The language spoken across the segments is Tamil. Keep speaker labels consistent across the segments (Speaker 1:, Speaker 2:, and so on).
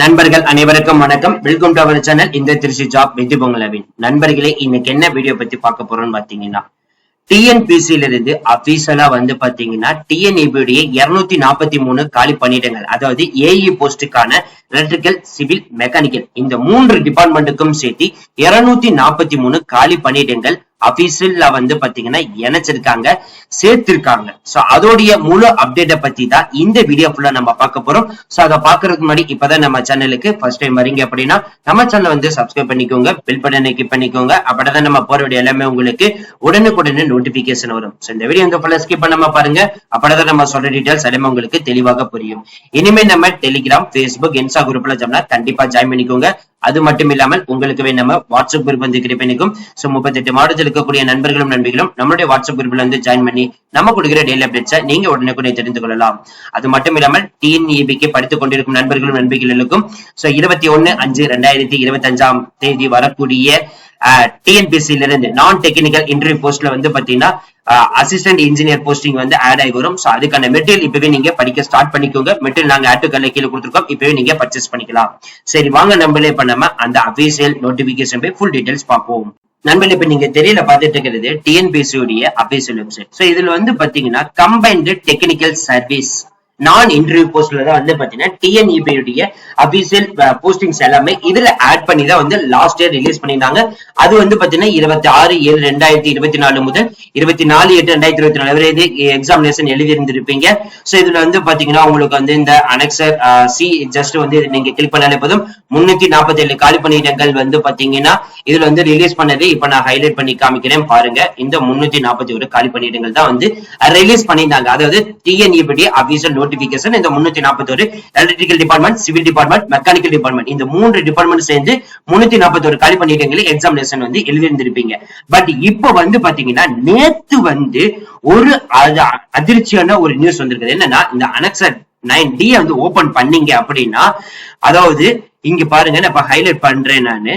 Speaker 1: நண்பர்கள் அனைவருக்கும் வணக்கம். வெல்கம் டு அவர் சேனல் இந்த திருச்சி ஜாப் வித் பொங்கலவின். நண்பர்களே, இன்னைக்கு என்ன வீடியோ பத்தி பார்க்க போறோம்னு பாத்தீங்கன்னா, டிஎன்பிசில இருந்து அபிஷியலா பாத்தீங்கன்னா டிஎன்இபியுடைய 243 காலி பணியிடங்கள், அதாவது ஏஇ போஸ்டுக்கான எலக்ட்ரிக்கல், சிவில், மெக்கானிக்கல் இந்த 3 டிபார்ட்மெண்ட்டுக்கும் சேர்த்து 243 காலி பணியிடங்கள் அபிஷியல்ல பாத்தீங்கன்னா இணைச்சிருக்காங்க, சேர்த்திருக்காங்க. சோ அதோடைய முழு அப்டேட்ட பத்தி தான் இந்த வீடியோ ஃபுல்லா நம்ம பார்க்க போறோம். சோ அதை பாக்குறதுக்கு முன்னாடி இப்பதான் நம்ம சேனலுக்கு ஃபர்ஸ்ட் டைம் வரீங்க அப்படின்னா நம்ம சேனலை சப்ஸ்கிரைப் பண்ணிக்கோங்க, பெல் பட்டனை கிளிக் பண்ணிக்கோங்க. அப்படிதான் நம்ம போற வீடியோ எல்லாமே உங்களுக்கு உடனுக்குடனே நோட்டிபிகேஷன் வரும். சோ இந்த வீடியோ ஃபுல்லா ஸ்கிப் பண்ணாம பாருங்க. அப்படிதான் நம்ம சொல்ற டீடைல்ஸ் எல்லாமே உங்களுக்கு தெளிவாக புரியும். இனிமே நம்ம டெலிகிராம், பேஸ்புக், இன்ஸ்டா குரூப்ல கண்டிப்பா ஜாயின் பண்ணிக்கோங்க. அது மட்டும் இல்லாமல் உங்களுக்கு நம்ம வாட்ஸ்அப் குரூப் கிரியேட் பண்ணிக்கும். சோ 38 மாவட்டத்தில் இருக்கக்கூடிய நண்பர்களும் நண்பிகளும் நம்மளுடைய வாட்ஸ்அப் குரூப்ல ஜாயின் பண்ணி நம்ம கொடுக்கிற டெய்லி அப்டேட்ஸை நீங்க உடனே தெரிந்து கொள்ளலாம். அது மட்டும் இல்லாமல் டிஎன்இபிக்கு படித்துக் கொண்டிருக்கும் நண்பர்களும் நண்பிகளுக்கும் 21/5/2025 வரக்கூடிய டிஎன்பிசில இருந்து நான் டெக்னிக்கல் இன்டர்வியூ போஸ்ட்ல பாத்தீங்கன்னா அசிஸ்டன்ட் இன்ஜினியர் போஸ்டிங் ஆட் ஆகி வரும். சோ அதுக்கான மெட்டீரியல் இப்பவே நீங்க படிக்க ஸ்டார்ட் பண்ணிக்கோங்க. மெட்டீரியல் நாங்க ஆட் டு கீழே கொடுத்துருக்கோம், இப்பவே நீங்க பர்ச்சேஸ் பண்ணிக்கலாம். சரி வாங்க, நம்மளே பண்ணாம அந்த அபிஷியல் நோட்டிபிகேஷன் போய் ஃபுல் டீடைல்ஸ் பார்ப்போம். நண்பர்கள், இப்ப நீங்க தெரியல பாத்துட்டு இருக்கிறது டிஎன்பிசி உடைய அபிஷியல் வெப்சைட். சோ இதுல பாத்தீங்கன்னா கம்பைன்டு டெக்னிக்கல் சர்வீஸ் நான் இன்டர்வியூ போஸ்ட்ல தான் பாத்தீங்கன்னா டிஎன்இபி உடைய அபிஷியல் போஸ்டிங்ஸ் எல்லாமே இதுல ஆட் பண்ணி தான் லாஸ்ட் இயர் ரிலீஸ் பண்ணிருந்தாங்க. அது பாத்தீங்கன்னா 26/7/2024 முதல் 24/8/2024 வரை எக்ஸாமினேஷன் எழுதி இருந்திருப்பீங்க. சோ இதுல பாத்தீங்கன்னா உங்களுக்கு இந்த அனெக்சர் சி ஜஸ்ட் நீங்க கிளிக் பண்ணாலே போதும் 347 காலி பணியிடங்கள் பாத்தீங்கன்னா இதுல ரிலீஸ் பண்ணது இப்ப நான் ஹைலைட் பண்ணி காமிக்கிறேன் பாருங்க. இந்த 341 காலி பணியிடங்கள் தான் ரிலீஸ் பண்ணிருந்தாங்க. அதாவது டிஎன்இபி அபிஷியல் நோட்டிபிகேஷன் இந்த 341 electrical department, civil department, mechanical department இந்த 3 டிபார்ட்மெண்ட் சேர்ந்து 341 காலி பணியிடங்களை எக்ஸாமினேஷன் எழுதிருந்திருப்பீங்க. பட் இப்ப பாத்தீங்கன்னா நேத்து ஒரு அதிர்ச்சியான ஒரு நியூஸ் வந்திருக்குது. என்னன்னா, இந்த அனெக்சர் 9D ஓபன் பண்ணீங்க அப்படின்னா, அதாவது இங்க பாருங்க, நான் இப்ப ஹைலைட் பண்றேன். நானு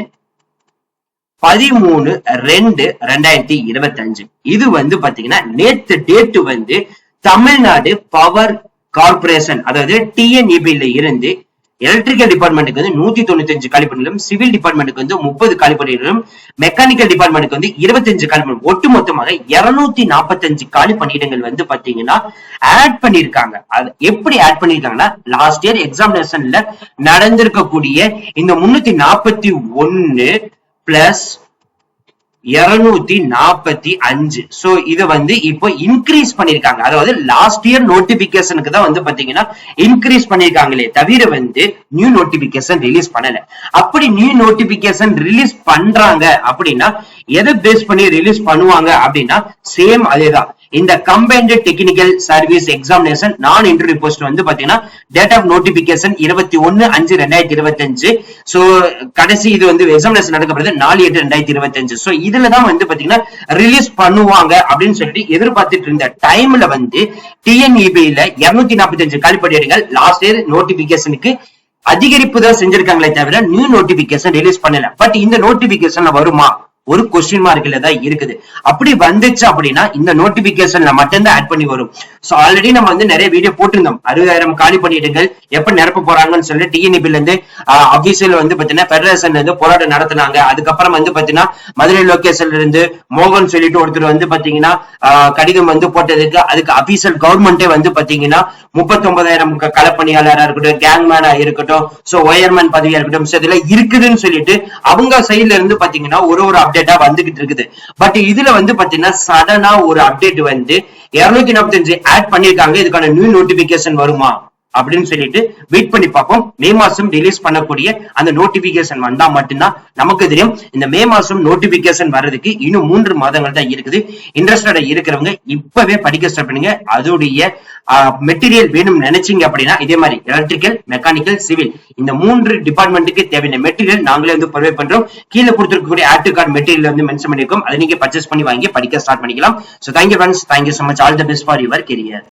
Speaker 1: 13/2/2025 இது பாத்தீங்கன்னா நேத்து டேட் தமிழ்நாடு பவர் கார்பரேஷன், அதாவது டிஎன்இபில இருந்து எலக்ட்ரிக்கல் டிபார்ட்மெண்ட்டுக்கு 195 காலி பணியிடம், சிவில் டிபார்ட்மெண்ட்டுக்கு 30 காலி பணியிடம், மெக்கானிக்கல் டிபார்ட்மெண்ட்டுக்கு 25 காலி பணியிடம், ஒட்டுமொத்தமாக 245 காலி பணியிடங்கள் பாத்தீங்கன்னா ஆட் பண்ணிருக்காங்க. அது எப்படி ஆட் பண்ணிருக்காங்கன்னா, லாஸ்ட் இயர் எக்ஸாமினேஷன்ல நடந்திருக்கக்கூடிய இந்த 341 பிளஸ் 245. சோ இத இப்போ இன்க்ரீஸ் பண்ணிருக்காங்க. அதாவது லாஸ்ட் இயர் நோட்டிபிகேஷனுக்கு தான் பாத்தீங்கன்னா இன்க்ரீஸ் பண்ணிருக்காங்களே தவிர நியூ நோட்டிபிகேஷன் ரிலீஸ் பண்ணல. அப்படி நியூ நோட்டிபிகேஷன் ரிலீஸ் பண்றாங்க அப்படின்னா எதை பேஸ் பண்ணி ரிலீஸ் பண்ணுவாங்க அப்படின்னா சேம் அதேதான். இந்த கம்பைன்டு டெக்னிக்கல் சர்வீஸ் எக்ஸாமினேஷன் நான் இன்டர்வியூ போஸ்ட் பாத்தீங்கன்னா டேட் ஆஃப் நோட்டிபிகேஷன் 21/5/2025. சோ கடைசி இது எக்ஸாமினேஷன் நடக்கப்படுது 4/8/2025. சோ இதுலதான் பாத்தீங்கன்னா ரிலீஸ் பண்ணுவாங்க அப்படின்னு சொல்லிட்டு எதிர்பார்த்துட்டு இருந்த டைம்ல டிஎன்இபில 245 காலி பணியிடங்கள் லாஸ்ட் இயர் நோட்டிபிகேஷனுக்கு அதிகரிப்பு தான் செஞ்சிருக்காங்களே தவிர நியூ நோட்டிபிகேஷன் ரிலீஸ் பண்ணல. பட் இந்த நோட்டிபிகேஷன் வருமா ஒரு கொஸ்டின் மார்க்ல தான் இருக்குது. அப்படி வந்துச்சு அப்படின்னா இந்த நோட்டிபிகேஷன்ல மட்டும்தான் ஆட் பண்ணி வரும். சோ ஆல்ரெடி நம்ம நிறைய வீடியோ போட்டிருந்தோம். 60,000 காலி பணியிடங்கள் எப்ப நிரப்ப போறாங்கன்னு சொல்லி டிஎன்இபில இருந்து அபிஷியல் பாத்தீங்கன்னா பெடரேஷன்ல இருந்து போராட்டம் நடத்தினாங்க. அதுக்கப்புறம் பாத்தீங்கன்னா மதுரை லொகேஷன்ல இருந்து மோகன் சொல்லிட்டு ஒருத்தர் பாத்தீங்கன்னா கடிதம் போட்டதுக்கு அதுக்கு அபிஷியல் கவர்மெண்டே பாத்தீங்கன்னா 39,000 களப்பணியாளரா இருக்கட்டும், கேங்மேனா இருக்கட்டும், சோ ஒயர்மேன் பதவியா இருக்கட்டும், சோ இதுல இருக்குதுன்னு சொல்லிட்டு அவங்க சைட்ல இருந்து பாத்தீங்கன்னா ஒரு அப்டேட்டா வந்துகிட்டு இருக்குது. பட் இதுல பாத்தீங்கன்னா சடனா ஒரு அப்டேட் 245 ஆட் பண்ணிருக்காங்க. இதுக்கான நியூ நோட்டிபிகேஷன் வருமா அப்படின்னு சொல்லிட்டு வெயிட் பண்ணி பார்ப்போம். மே மாசம் ரிலீஸ் பண்ணக்கூடிய அந்த நோட்டிபிகேஷன் வந்தா மட்டும்தான் நமக்கு தெரியும். இந்த மே மாசம் நோட்டிபிகேஷன் வர்றதுக்கு இன்னும் 3 மாதங்கள் தான் இருக்குது. இன்ட்ரெஸ்டடா இருக்கிறவங்க இப்பவே படிக்க ஸ்டார்ட் பண்ணுங்க. அதோடைய மெட்டீரியல் வேணும் நினைச்சீங்க அப்படின்னா இதே மாதிரி எலக்ட்ரிக்கல், மெக்கானிக்கல், சிவில் இந்த 3 டிபார்ட்மெண்ட்டுக்கு தேவையான மெட்டீரியல் நாங்களே ப்ரொவைட் பண்றோம். கீழே கொடுத்திருக்கக்கூடிய add to cart material mention பண்ணிருக்கோம். அதை நீங்க பர்ச்சேஸ் பண்ணி வாங்கி படிக்க ஸ்டார்ட் பண்ணிக்கலாம். So thank you friends, thank you so much. All the best for your career.